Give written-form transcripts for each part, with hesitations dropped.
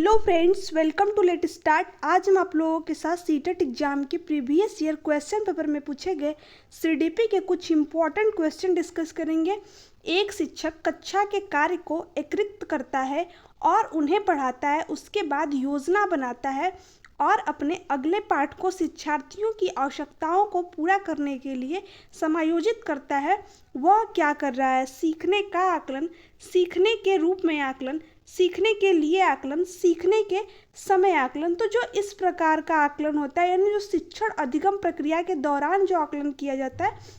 Hello friends, welcome to let start. आज हम आप लोगों के साथ सीटेट एग्जाम के प्रीवियस ईयर क्वेश्चन पेपर में पूछे गए सीडीपी के कुछ इंपॉर्टेंट क्वेश्चन डिस्कस करेंगे। एक शिक्षक कक्षा के कार्य को एकत्रित करता है और उन्हें पढ़ाता है, उसके बाद योजना बनाता है और अपने अगले पाठ को शिक्षार्थियों की आवश्यकताओं को पूरा करने के लिए समायोजित करता है। वह क्या कर रहा है? सीखने का आकलन, सीखने के रूप में आकलन, सीखने के लिए आकलन, सीखने के समय आकलन। तो जो इस प्रकार का आकलन होता है, यानी जो शिक्षण अधिगम प्रक्रिया के दौरान जो आकलन किया जाता है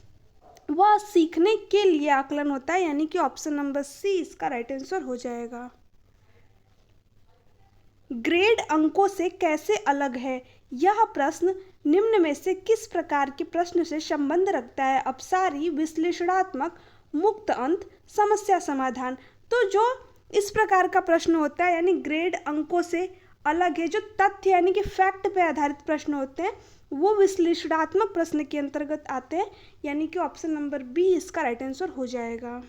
वह सीखने के लिए आकलन होता है, यानी कि ऑप्शन नंबर सी इसका राइट आंसर हो जाएगा। ग्रेड अंकों से कैसे अलग है? यह प्रश्न निम्न में से किस प्रकार के प्रश्न से संबंध रखता है? अपसारी, विश्लेषणात्मक, मुक्त अंत, समस्या समाधान। तो जो इस प्रकार का प्रश्न होता है, यानी ग्रेड अंकों से अलग है, जो तथ्य यानी कि फैक्ट पे आधारित प्रश्न होते हैं, वो विश्लेषणात्मक प्रश्न के अंतर्गत आते हैं, यानी कि ऑप्शन नंबर बी इसका राइट आंसर हो जाएगा।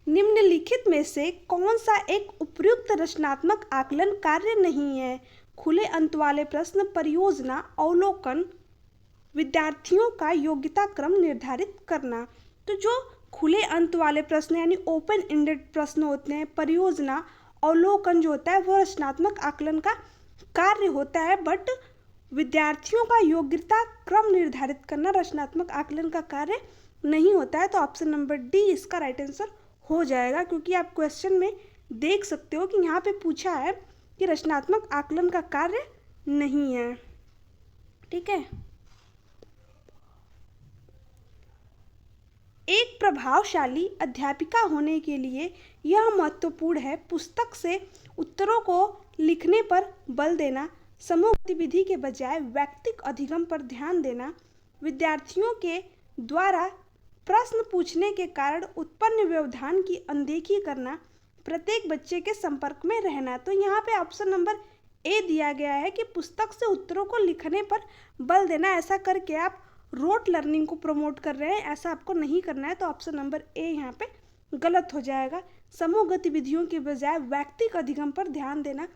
निम्नलिखित में से कौन सा एक उपयुक्त रचनात्मक आकलन कार्य नहीं है? खुले अंत वाले प्रश्न, परियोजना, अवलोकन, विद्यार्थियों का योग्यता क्रम निर्धारित करना। तो जो खुले अंत वाले प्रश्न यानी ओपन एंडेड प्रश्न होते हैं, परियोजना, अवलोकन जो होता है वो रचनात्मक आकलन का कार्य होता है, बट विद्यार्थियों का योग्यता क्रम निर्धारित करना रचनात्मक आकलन का कार्य नहीं होता है। तो ऑप्शन नंबर डी इसका राइट आंसर हो जाएगा, क्योंकि आप क्वेश्चन में देख सकते हो कि यहाँ पे पूछा है कि रचनात्मक आकलन का कार्य नहीं है। ठीक है। एक प्रभावशाली अध्यापिका होने के लिए यह महत्वपूर्ण है: पुस्तक से उत्तरों को लिखने पर बल देना, समूह गतिविधि के बजाय व्यक्तिगत अधिगम पर ध्यान देना, विद्यार्थियों के द्वारा प्रश्न पूछने के कारण उत्पन्न व्यवधान की अनदेखी करना, प्रत्येक बच्चे के संपर्क में रहना। तो यहाँ पे ऑप्शन नंबर ए दिया गया है कि पुस्तक से उत्तरों को लिखने पर बल देना। ऐसा करके आप रोट लर्निंग को प्रमोट कर रहे हैं, ऐसा आपको नहीं करना है। तो ऑप्शन नंबर ए यहाँ पे गलत हो जाएगा। समूह गतिविधियों के बजाय व्यक्तिगत अधिगम पर ध्यान देना।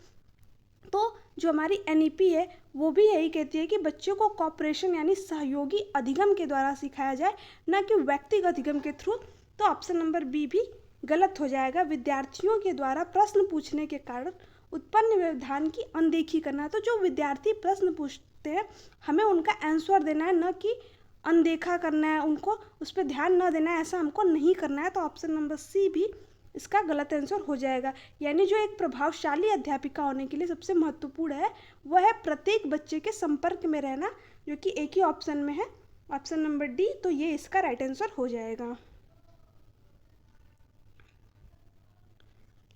तो जो हमारी एनईपी है वो भी यही कहती है कि बच्चों को कॉपरेशन यानी सहयोगी अधिगम के द्वारा सिखाया जाए, न कि व्यक्तिगत अधिगम के थ्रू। तो ऑप्शन नंबर बी भी गलत हो जाएगा। विद्यार्थियों के द्वारा प्रश्न पूछने के कारण उत्पन्न व्यवधान की अनदेखी करना। तो जो विद्यार्थी प्रश्न पूछते हैं हमें उनका आंसर देना है, न कि अनदेखा करना है, उनको उस पर ध्यान न देना है, ऐसा हमको नहीं करना है। तो ऑप्शन नंबर सी भी इसका गलत आंसर हो जाएगा। यानी जो एक प्रभावशाली अध्यापिका होने के लिए सबसे महत्वपूर्ण है वह है प्रत्येक बच्चे के संपर्क में रहना, जो कि एक ही ऑप्शन में है, ऑप्शन नंबर डी। तो ये इसका राइट आंसर हो जाएगा।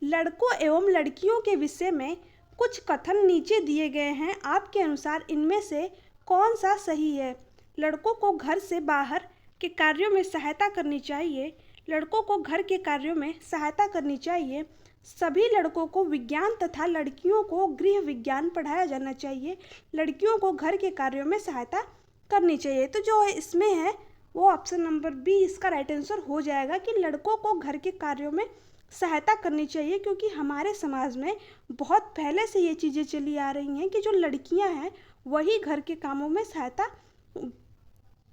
लड़कों एवं लड़कियों के विषय में कुछ कथन नीचे दिए गए हैं, आपके अनुसार इनमें से कौन सा सही है? लड़कों को घर से बाहर के कार्यों में सहायता करनी चाहिए, लड़कों को घर के कार्यों में सहायता करनी चाहिए, सभी लड़कों को विज्ञान तथा लड़कियों को गृह विज्ञान पढ़ाया जाना चाहिए, लड़कियों को घर के कार्यों में सहायता करनी चाहिए। तो जो इसमें है वो ऑप्शन नंबर बी इसका राइट आंसर हो जाएगा कि लड़कों को घर के कार्यों में सहायता करनी चाहिए, क्योंकि हमारे समाज में बहुत पहले से ये चीज़ें चली आ रही हैं कि जो लड़कियां हैं वही घर के कामों में सहायता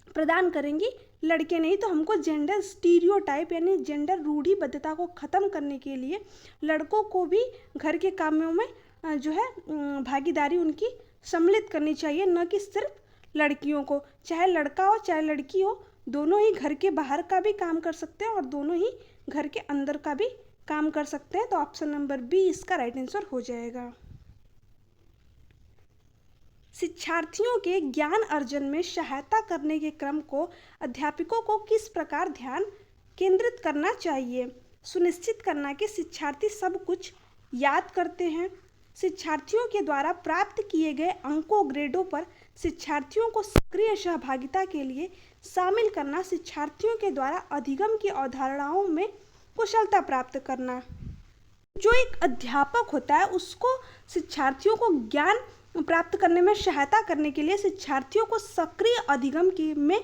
प्रदान करेंगी, लड़के नहीं। तो हमको जेंडर स्टीरियोटाइप यानी जेंडर रूढ़िबद्धता को ख़त्म करने के लिए लड़कों को भी घर के कामों में जो है भागीदारी उनकी सम्मिलित करनी चाहिए, न कि सिर्फ लड़कियों को। चाहे लड़का हो चाहे लड़की हो, दोनों ही घर के बाहर का भी काम कर सकते हैं और दोनों ही घर के अंदर का भी काम कर सकते हैं। तो ऑप्शन नंबर बी इसका राइट आंसर हो जाएगा। शिक्षार्थियों के ज्ञान अर्जन में सहायता करने के क्रम को अध्यापकों को किस प्रकार ध्यान केंद्रित करना चाहिए? सुनिश्चित करना कि शिक्षार्थी सब कुछ याद करते हैं, शिक्षार्थियों के द्वारा प्राप्त किए गए अंकों ग्रेडों पर शिक्षार्थियों को सक्रिय सहभागिता के लिए शामिल करना, शिक्षार्थियों के द्वारा अधिगम की अवधारणाओं में कुशलता प्राप्त करना। जो एक अध्यापक होता है उसको शिक्षार्थियों को ज्ञान प्राप्त करने में सहायता करने के लिए शिक्षार्थियों को सक्रिय अधिगम में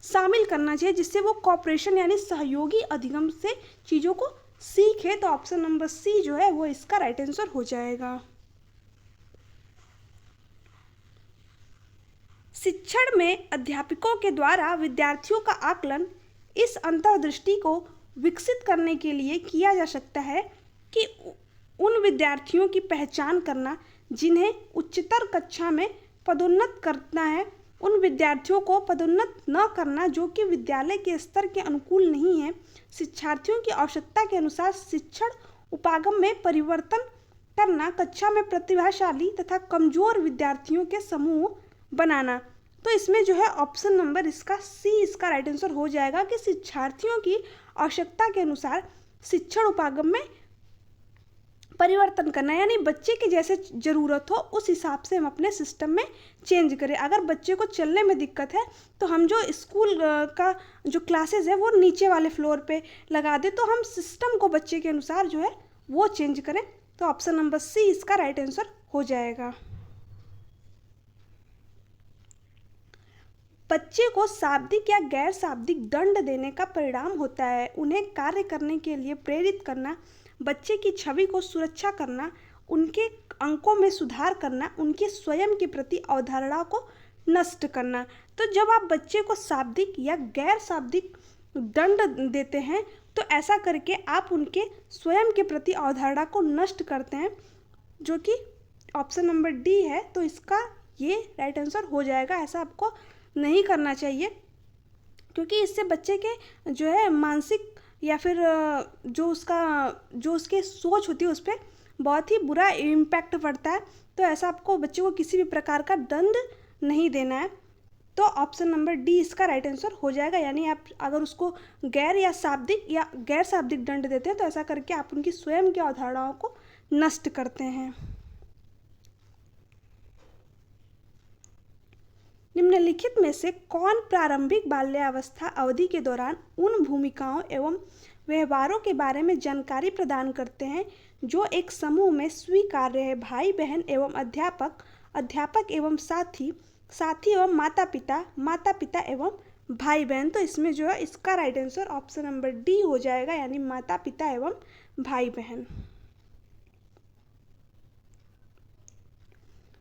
शामिल करना चाहिए, जिससे वो कॉपरेशन यानी सहयोगी अधिगम से चीज़ों को सीख है, तो ऑप्शन नंबर सी जो है वो इसका राइट आंसर हो जाएगा। शिक्षण में अध्यापकों के द्वारा विद्यार्थियों का आकलन इस अंतर्दृष्टि को विकसित करने के लिए किया जा सकता है कि उन विद्यार्थियों की पहचान करना जिन्हें उच्चतर कक्षा में पदोन्नत करना है, उन विद्यार्थियों को पदोन्नत न करना जो कि विद्यालय के स्तर के अनुकूल नहीं है, शिक्षार्थियों की आवश्यकता के अनुसार शिक्षण उपागम में परिवर्तन करना, कक्षा में प्रतिभाशाली तथा कमजोर विद्यार्थियों के समूह बनाना। तो इसमें जो है ऑप्शन नंबर इसका सी इसका राइट आंसर हो जाएगा कि शिक्षार्थियों की आवश्यकता के अनुसार शिक्षण उपागम में परिवर्तन करना, यानी बच्चे की जैसे ज़रूरत हो उस हिसाब से हम अपने सिस्टम में चेंज करें। अगर बच्चे को चलने में दिक्कत है तो हम जो स्कूल का जो क्लासेस है वो नीचे वाले फ्लोर पे लगा दें, तो हम सिस्टम को बच्चे के अनुसार जो है वो चेंज करें। तो ऑप्शन नंबर सी इसका राइट आंसर हो जाएगा। बच्चे को शाब्दिक या गैर शाब्दिक दंड देने का परिणाम होता है उन्हें कार्य करने के लिए प्रेरित करना, बच्चे की छवि को सुरक्षा करना, उनके अंकों में सुधार करना, उनके स्वयं के प्रति अवधारणा को नष्ट करना। तो जब आप बच्चे को शाब्दिक या गैर शाब्दिक दंड देते हैं तो ऐसा करके आप उनके स्वयं के प्रति अवधारणा को नष्ट करते हैं, जो कि ऑप्शन नंबर डी है। तो इसका ये राइट आंसर हो जाएगा। ऐसा आपको नहीं करना चाहिए, क्योंकि इससे बच्चे के जो है मानसिक या फिर जो उसके सोच होती है उस पर बहुत ही बुरा इम्पैक्ट पड़ता है। तो ऐसा आपको बच्चे को किसी भी प्रकार का दंड नहीं देना है। तो ऑप्शन नंबर डी इसका राइट आंसर हो जाएगा। यानी आप अगर उसको गैर शाब्दिक दंड देते हैं तो ऐसा करके आप उनकी स्वयं की अवधारणाओं को नष्ट करते हैं। निम्नलिखित में से कौन प्रारंभिक बाल्यावस्था अवधि के दौरान उन भूमिकाओं एवं व्यवहारों के बारे में जानकारी प्रदान करते हैं जो एक समूह में स्वीकार्य है? भाई बहन एवं अध्यापक, अध्यापक एवं साथी, साथी एवं माता पिता, माता पिता एवं भाई बहन। तो इसमें जो है इसका right answer option number D हो जाएगा, यानी माता पिता एवं भाई बहन।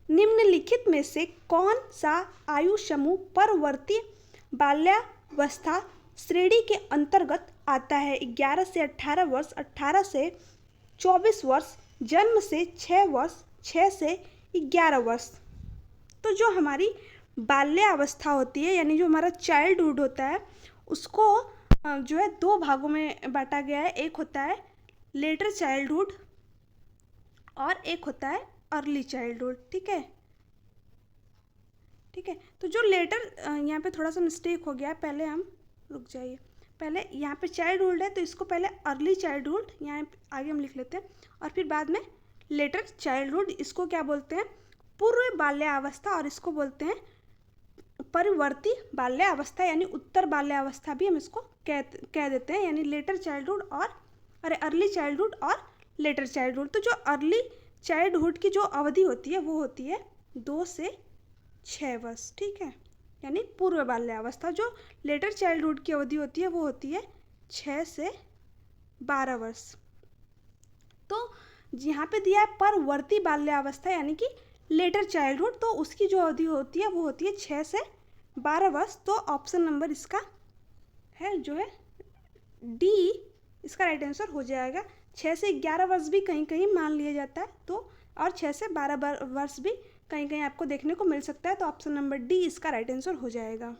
निम्नलिखित में से कौन सा आयु समूह परवर्ती बाल्यावस्था श्रेणी के अंतर्गत आता है? 11 से 18 वर्ष, 18 से 24 वर्ष, जन्म से 6 वर्ष, 6 से 11 वर्ष। तो जो हमारी बाल्यावस्था होती है, यानी जो हमारा चाइल्डहुड होता है, उसको जो है दो भागों में बांटा गया है। एक होता है लेटर चाइल्डहुड और एक होता है अर्ली चाइल्डहुड। ठीक है, ठीक है। तो जो लेटर, यहाँ पे थोड़ा सा मिस्टेक हो गया है, पहले हम रुक जाइए, पहले यहाँ पे चाइल्डहुड है तो इसको पहले अर्ली चाइल्डहुड यहाँ आगे हम लिख लेते हैं, और फिर बाद में लेटर चाइल्डहुड। इसको क्या बोलते हैं? पूर्व बाल्यावस्था, और इसको बोलते हैं परिवर्ती बाल्यावस्था, यानी उत्तर बाल्यावस्था भी हम इसको कह देते हैं, यानी लेटर चाइल्डहुड और अर्ली चाइल्डहुड और लेटर चाइल्डहुड। तो जो अर्ली चाइल्डहुड की जो अवधि होती है वो होती है 2 से 6 वर्ष। ठीक है, यानी पूर्व बाल्यावस्था। जो लेटर चाइल्डहुड की अवधि होती है वो होती है 6 से 12 वर्ष। तो यहाँ पे दिया है परवर्ती बाल्यावस्था यानी कि लेटर चाइल्डहुड, तो उसकी जो अवधि होती है वो होती है 6 से 12 वर्ष। तो ऑप्शन नंबर इसका है जो है डी, इसका राइट आंसर हो जाएगा। 6 से 11 वर्ष भी कहीं कहीं मान लिया जाता है, तो और 6 से 12 वर्ष भी कहीं कहीं आपको देखने को मिल सकता है। तो ऑप्शन नंबर डी इसका राइट आंसर हो जाएगा।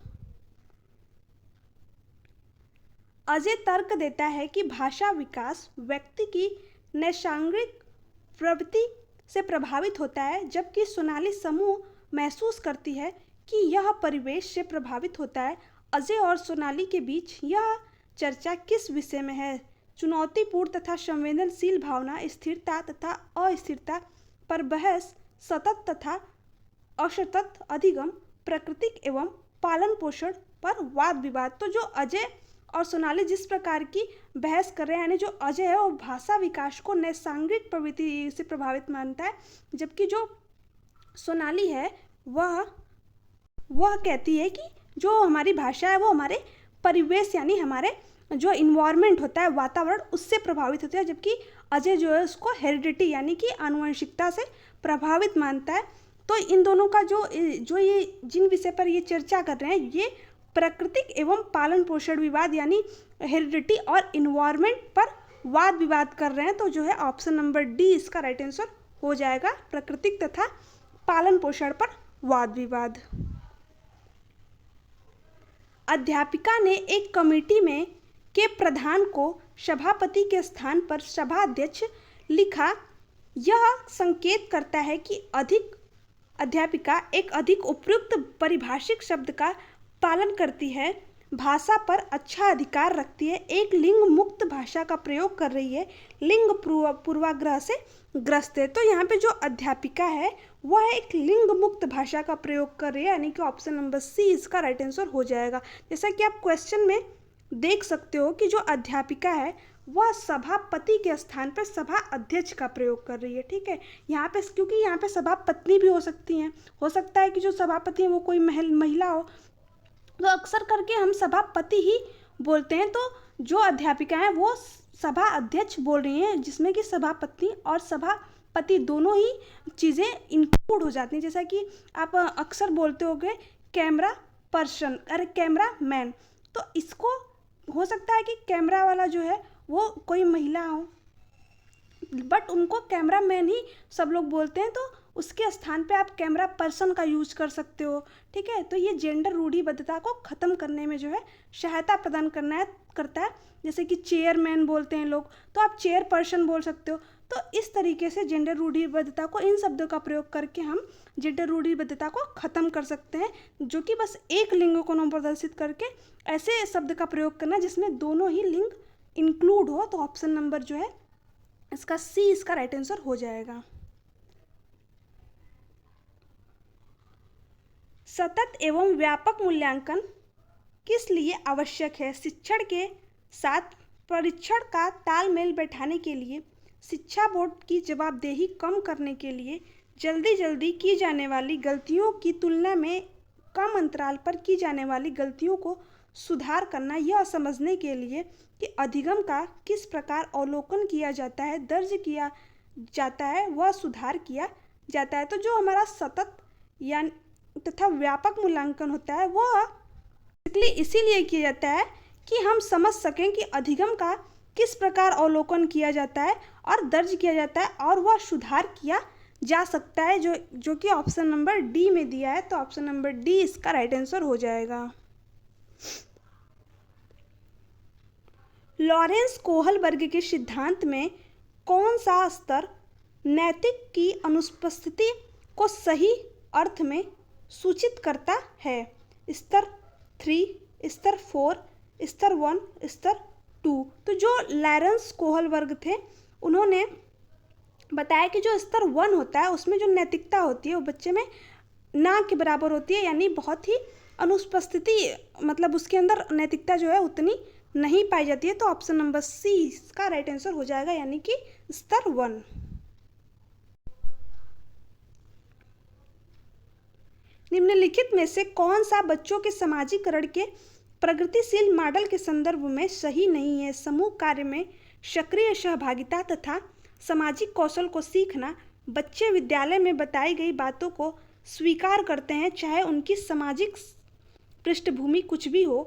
अजय तर्क देता है कि भाषा विकास व्यक्ति की नैसर्गिक प्रवृत्ति से प्रभावित होता है, जबकि सोनाली समूह महसूस करती है कि यह परिवेश से प्रभावित होता है। अजय और सोनाली के बीच यह चर्चा किस विषय में है? चुनौतीपूर्ण तथा संवेदनशील भावना, स्थिरता तथा अस्थिरता पर बहस, सतत तथा असतत अधिगम, प्राकृतिक एवं पालन पोषण पर वाद विवाद। तो जो अजय और सोनाली जिस प्रकार की बहस कर रहे हैं, यानी जो अजय है वो भाषा विकास को नैसर्गिक प्रवृत्ति से प्रभावित मानता है, जबकि जो सोनाली है वह कहती है कि जो हमारी भाषा है वो हमारे परिवेश यानी हमारे जो इन्वायरमेंट होता है, वातावरण, उससे प्रभावित होता है, जबकि अजय जो है उसको हेरिडिटी यानी कि आनुवंशिकता से प्रभावित मानता है। तो इन दोनों का जो ये जिन विषय पर ये चर्चा कर रहे हैं, ये प्राकृतिक एवं पालन पोषण विवाद यानी हेरिडिटी और इन्वायरमेंट पर वाद विवाद कर रहे हैं। तो जो है ऑप्शन नंबर डी इसका राइट आंसर हो जाएगा, प्राकृतिक तथा पालन पोषण पर वाद विवाद। अध्यापिका ने एक कमेटी में के प्रधान को सभापति के स्थान पर सभाध्यक्ष लिखा। यह संकेत करता है कि अध्यापिका एक अधिक उपयुक्त पारिभाषिक शब्द का पालन करती है, भाषा पर अच्छा अधिकार रखती है, एक लिंग मुक्त भाषा का प्रयोग कर रही है, लिंग पूर्वाग्रह से ग्रस्त है। तो यहाँ पे जो अध्यापिका है वह एक लिंग मुक्त भाषा का प्रयोग कर रही है, यानी कि ऑप्शन नंबर सी इसका राइट आंसर हो जाएगा। जैसा कि आप क्वेश्चन में देख सकते हो कि जो अध्यापिका है वह सभापति के स्थान पर सभा अध्यक्ष का प्रयोग कर रही है। ठीक है, यहाँ पे क्योंकि यहाँ पे सभा पत्नी भी हो सकती हैं, हो सकता है कि जो सभापति है वो कोई महिला हो, तो अक्सर करके हम सभापति ही बोलते हैं। तो जो अध्यापिका है वो सभा अध्यक्ष बोल रही हैं, जिसमें कि सभापति और सभापति दोनों ही चीज़ें इंक्लूड हो जाती हैं। जैसा कि आप अक्सर बोलते होगे कैमरा पर्सन, अरे कैमरा मैन, तो इसको हो सकता है कि कैमरा वाला जो है वो कोई महिला हो, बट उनको कैमरा मैन ही सब लोग बोलते हैं, तो उसके स्थान पे आप कैमरा पर्सन का यूज कर सकते हो। ठीक है, तो ये जेंडर रूढ़िबद्धता को ख़त्म करने में जो है सहायता प्रदान करता है। जैसे कि चेयरमैन बोलते हैं लोग, तो आप चेयर पर्सन बोल सकते हो। तो इस तरीके से जेंडर रूढ़िबद्धता को, इन शब्दों का प्रयोग करके हम जेंडर रूढ़िबद्धता को ख़त्म कर सकते हैं, जो कि बस एक लिंग को न प्रदर्शित करके ऐसे शब्द का प्रयोग करना जिसमें दोनों ही लिंग इंक्लूड हो। तो ऑप्शन नंबर जो है इसका सी इसका राइट आंसर हो जाएगा। सतत एवं व्यापक मूल्यांकन किस लिए आवश्यक है? शिक्षण के साथ परीक्षण का तालमेल बैठाने के लिए, शिक्षा बोर्ड की जवाबदेही कम करने के लिए, जल्दी की जाने वाली गलतियों की तुलना में कम अंतराल पर की जाने वाली गलतियों को सुधार करना, यह समझने के लिए कि अधिगम का किस प्रकार अवलोकन किया जाता है, दर्ज किया जाता है, वह सुधार किया जाता है। तो जो हमारा सतत या तथा व्यापक मूल्यांकन होता है वह इसीलिए किया जाता है कि हम समझ सकें कि अधिगम का किस प्रकार अवलोकन किया जाता है और दर्ज किया जाता है और वह सुधार किया जा सकता है, जो कि ऑप्शन नंबर डी में दिया है। तो ऑप्शन नंबर डी इसका राइट आंसर हो जाएगा। लॉरेंस कोहल वर्ग के सिद्धांत में कौन सा स्तर नैतिक की अनुपस्थिति को सही अर्थ में सूचित करता है? स्तर 3, स्तर 4, स्तर 1, स्तर 2। तो जो लॉरेंस कोहल वर्ग थे उन्होंने बताया कि जो स्तर 1 होता है उसमें जो नैतिकता होती है वो बच्चे में ना के बराबर होती है, यानी बहुत ही अनुपस्थिति, मतलब उसके अंदर नैतिकता जो है उतनी नहीं पाई जाती है। तो ऑप्शन नंबर सी इसका राइट आंसर हो जाएगा, यानी कि स्तर 1। निम्नलिखित में से कौन सा बच्चों के समाजीकरण के प्रगतिशील मॉडल के संदर्भ में सही नहीं है? समूह कार्य में सक्रिय सहभागिता तथा सामाजिक कौशल को सीखना, बच्चे विद्यालय में बताई गई बातों को स्वीकार करते हैं चाहे उनकी सामाजिक पृष्ठभूमि कुछ भी हो,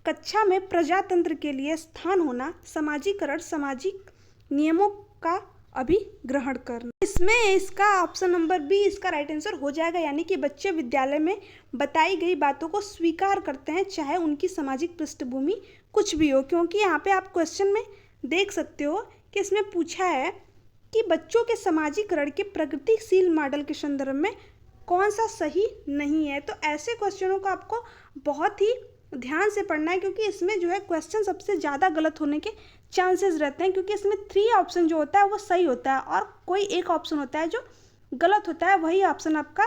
कक्षा में प्रजातंत्र के लिए स्थान होना, समाजीकरण, सामाजिक नियमों का अभिग्रहण करना। इसमें इसका ऑप्शन नंबर बी इसका राइट आंसर हो जाएगा, यानी कि बच्चे विद्यालय में बताई गई बातों को स्वीकार करते हैं चाहे उनकी सामाजिक पृष्ठभूमि कुछ भी हो। क्योंकि यहाँ पे आप क्वेश्चन में देख सकते हो कि इसमें पूछा है कि बच्चों के समाजीकरण के प्रगतिशील मॉडल के संदर्भ में कौन सा सही नहीं है। तो ऐसे क्वेश्चनों को आपको बहुत ही ध्यान से पढ़ना है, क्योंकि इसमें जो है क्वेश्चन सबसे ज़्यादा गलत होने के चांसेस रहते हैं, क्योंकि इसमें 3 ऑप्शन जो होता है वो सही होता है और कोई एक ऑप्शन होता है जो गलत होता है, वही ऑप्शन आपका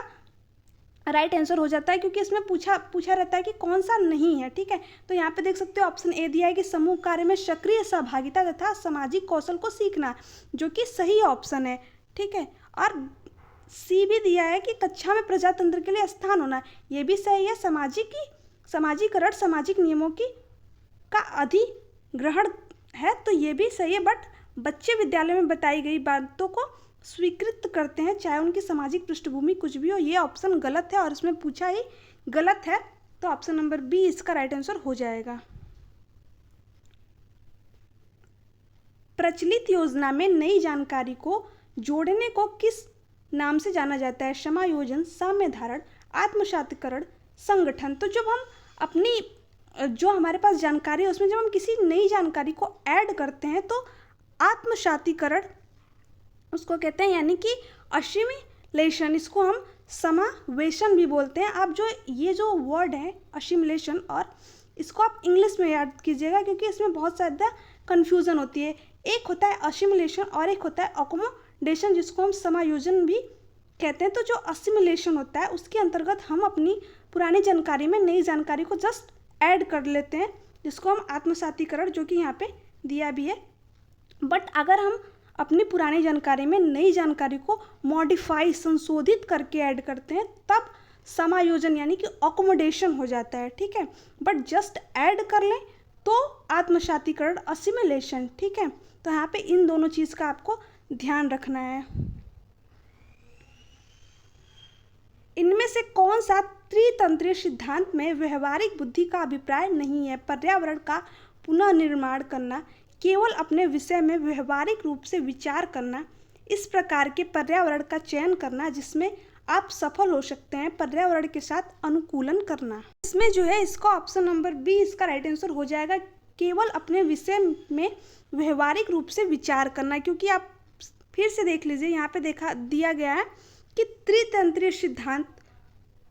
राइट आंसर हो जाता है, क्योंकि इसमें पूछा रहता है कि कौन सा नहीं है। ठीक है, तो यहाँ पे देख सकते हो ऑप्शन ए दिया है कि समूह कार्य में सक्रिय सहभागिता तथा सामाजिक कौशल को सीखना, जो कि सही ऑप्शन है। ठीक है, और सी भी दिया है कि कक्षा में प्रजातंत्र के लिए स्थान होना, ये भी सही है। सामाजिकरण सामाजिक नियमों का ग्रहण है तो ये भी सही है, बट बच्चे विद्यालय में बताई गई बातों को स्वीकृत करते हैं चाहे उनकी सामाजिक पृष्ठभूमि कुछ भी हो। ये ऑप्शन गलत है और इसमें पूछा ही गलत है, तो ऑप्शन नंबर बी इसका राइट आंसर हो जाएगा। प्रचलित योजना में नई जानकारी को जोड़ने को किस नाम से जाना जाता है? समायोजन, साम्य धारण, आत्मसातीकरण, संगठन। तो जब हम अपनी जो हमारे पास जानकारी है उसमें जब हम किसी नई जानकारी को ऐड करते हैं तो आत्मसातीकरण उसको कहते हैं, यानी कि असिमिलेशन, इसको हम समावेशन भी बोलते हैं। आप जो ये जो वर्ड है असिमिलेशन, और इसको आप इंग्लिश में याद कीजिएगा क्योंकि इसमें बहुत ज़्यादा कन्फ्यूज़न होती है। एक होता है असिमिलेशन और एक होता है अकोमोडेशन, जिसको हम समायोजन भी कहते हैं। तो जो असिमिलेशन होता है उसके अंतर्गत हम अपनी पुरानी जानकारी में नई जानकारी को जस्ट ऐड कर लेते हैं, जिसको हम आत्मसातीकरण, जो कि यहाँ पे दिया भी है। बट अगर हम अपनी पुरानी जानकारी में नई जानकारी को मॉडिफाई, संशोधित करके ऐड करते हैं तब समायोजन यानी कि अकोमोडेशन हो जाता है, ठीक है। बट जस्ट ऐड कर लें तो आत्मसातीकरण, असिमिलेशन, ठीक है। तो यहाँ पे इन दोनों चीज़ का आपको ध्यान रखना है। इनमें से कौन सा त्रितंत्रीय सिद्धांत में व्यवहारिक बुद्धि का अभिप्राय नहीं है? पर्यावरण का पुनर्निर्माण करना, केवल अपने विषय में व्यवहारिक रूप से विचार करना, इस प्रकार के पर्यावरण का चयन करना जिसमें आप सफल हो सकते हैं, पर्यावरण के साथ अनुकूलन करना। इसमें जो है इसका ऑप्शन नंबर बी इसका राइट आंसर हो जाएगा, केवल अपने विषय में व्यवहारिक रूप से विचार करना। क्योंकि आप फिर से देख लीजिए, यहाँ पे दिया गया है कि त्रितंत्रीय सिद्धांत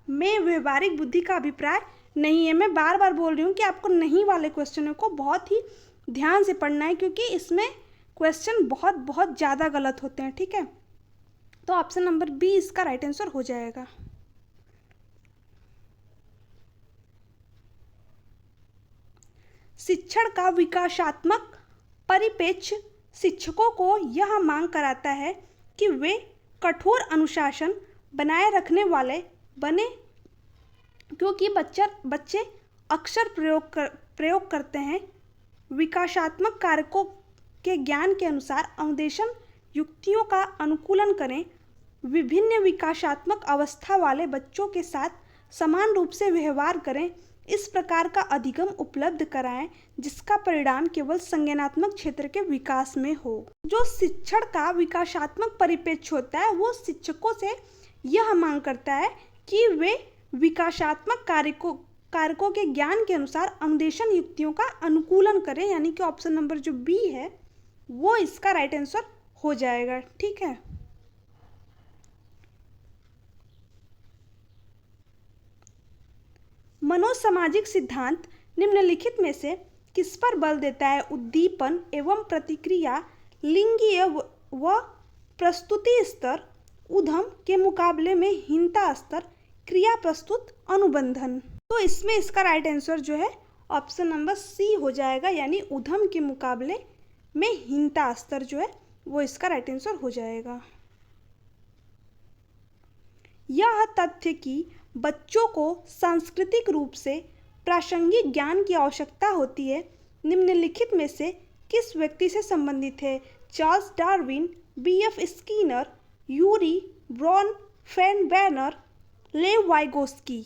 में व्यवहारिक बुद्धि का अभिप्राय नहीं है। मैं बार बार बोल रही हूँ कि आपको नहीं वाले क्वेश्चनों को बहुत ही ध्यान से पढ़ना है क्योंकि इसमें क्वेश्चन बहुत ज़्यादा गलत होते हैं, ठीक है। तो ऑप्शन नंबर बी इसका राइट आंसर हो जाएगा। शिक्षण का विकासात्मक परिप्रेक्ष्य शिक्षकों को यह मांग कराता है कि वे कठोर अनुशासन बनाए रखने वाले बने, क्योंकि बच्चे अक्सर प्रयोग करते हैं। विकासात्मक कारकों के ज्ञान के अनुसार अनुदेशन युक्तियों का अनुकूलन करें, विभिन्न विकासात्मक अवस्था वाले बच्चों के साथ समान रूप से व्यवहार करें, इस प्रकार का अधिगम उपलब्ध कराएं जिसका परिणाम केवल संज्ञानात्मक क्षेत्र के विकास में हो। जो शिक्षण का विकासात्मक परिप्रेक्ष्य होता है वो शिक्षकों से यह मांग करता है कि वे विकासात्मक कारकों के ज्ञान के अनुसार अनुदेशन युक्तियों का अनुकूलन करें, यानी कि ऑप्शन नंबर जो बी है वो इसका राइट आंसर हो जाएगा, ठीक है। मनोसामाजिक सिद्धांत निम्नलिखित में से किस पर बल देता है? उद्दीपन एवं प्रतिक्रिया, लिंगीय व प्रस्तुति स्तर, उद्यम के मुकाबले में हीनता स्तर, क्रिया प्रस्तुत अनुबंधन। तो इसमें इसका राइट आंसर जो है ऑप्शन नंबर सी हो जाएगा, यानी उद्यम के मुकाबले में हीनता स्तर जो है वो इसका राइट आंसर हो जाएगा। यह तथ्य कि बच्चों को सांस्कृतिक रूप से प्रासंगिक ज्ञान की आवश्यकता होती है निम्नलिखित में से किस व्यक्ति से संबंधित है? Charles Darwin, B.F. Skinner, Urie Bronfenbrenner, Lev Vygotsky.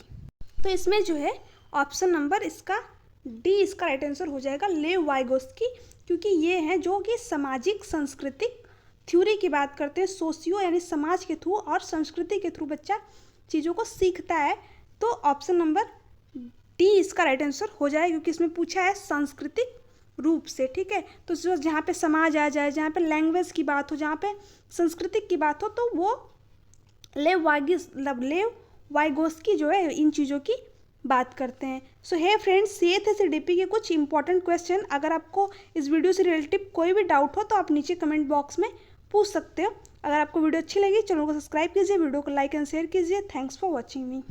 तो इसमें जो है ऑप्शन नंबर इसका डी इसका राइट आंसर हो जाएगा, लेव वाइगोस्की, क्योंकि ये हैं जो कि सामाजिक सांस्कृतिक थ्योरी की बात करते हैं। सोशियो यानी समाज के थ्रू और संस्कृति के थ्रू बच्चा चीज़ों को सीखता है। तो ऑप्शन नंबर डी इसका राइट आंसर हो जाए, क्योंकि इसमें पूछा है सांस्कृतिक रूप से, ठीक है। तो जहाँ पे समाज आ जाए, जहाँ पे लैंग्वेज की बात हो, जहाँ पे संस्कृतिक की बात हो, तो वो लेव वाइगोस्की जो है इन चीज़ों की बात करते हैं। सो हे फ्रेंड्स, ये थे CDP के कुछ इंपॉर्टेंट क्वेश्चन। अगर आपको इस वीडियो से रिलेटिव कोई भी डाउट हो तो आप नीचे कमेंट बॉक्स में पूछ सकते हो। अगर आपको वीडियो अच्छी लगी चैनल को सब्सक्राइब कीजिए, वीडियो को लाइक एंड शेयर कीजिए। Thanks for watching me.